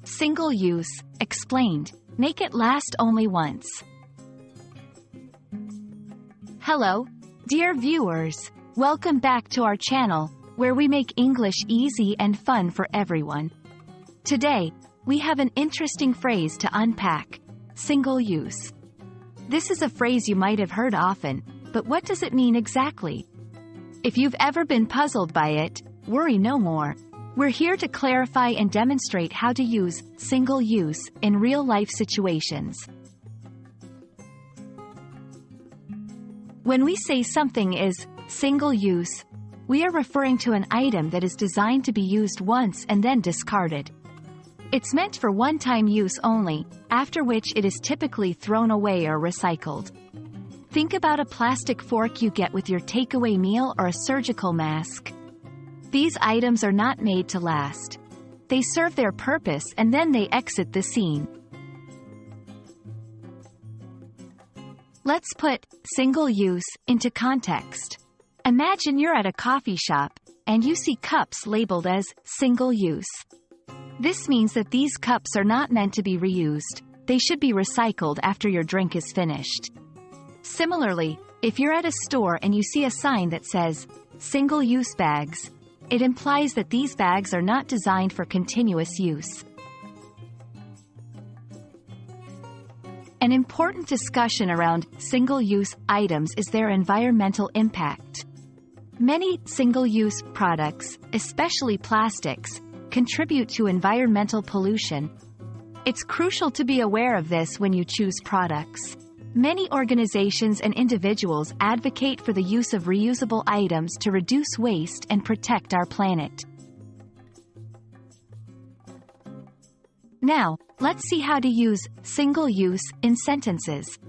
Single use, explained. Make it last only once. Hello, dear viewers. Welcome back to our channel, where we make English easy and fun for everyone. Today, we have an interesting phrase to unpack: single use. This is a phrase you might have heard often, but what does it mean exactly? If you've ever been puzzled by it, worry no more. We're here to clarify and demonstrate how to use single use in real-life situations. When we say something is single use, we are referring to an item that is designed to be used once and then discarded. It's meant for one-time use only, after which it is typically thrown away or recycled. Think about a plastic fork you get with your takeaway meal or a surgical mask. These items are not made to last. They serve their purpose and then they exit the scene. Let's put single use into context. Imagine you're at a coffee shop, and you see cups labeled as single use. This means that these cups are not meant to be reused. They should be recycled after your drink is finished. Similarly, if you're at a store and you see a sign that says single-use bags, it implies that these bags are not designed for continuous use. An important discussion around single-use items is their environmental impact. Many single-use products, especially plastics, contribute to environmental pollution. It's crucial to be aware of this when you choose products. Many organizations and individuals advocate for the use of reusable items to reduce waste and protect our planet. Now, let's see how to use single use in sentences.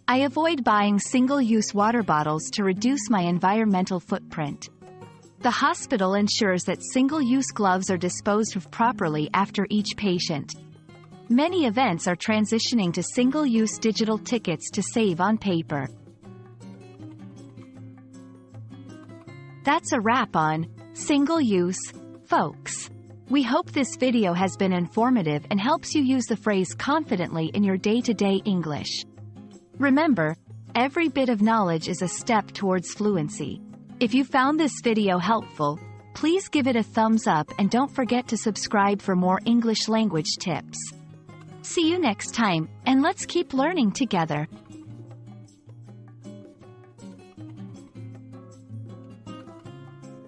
I avoid buying single-use water bottles to reduce my environmental footprint. The hospital ensures that single-use gloves are disposed of properly after each patient. Many events are transitioning to single-use digital tickets to save on paper. That's a wrap on single use, folks. We hope this video has been informative and helps you use the phrase confidently in your day-to-day English. Remember, every bit of knowledge is a step towards fluency. If you found this video helpful, please give it a thumbs up and don't forget to subscribe for more English language tips. See you next time, and let's keep learning together.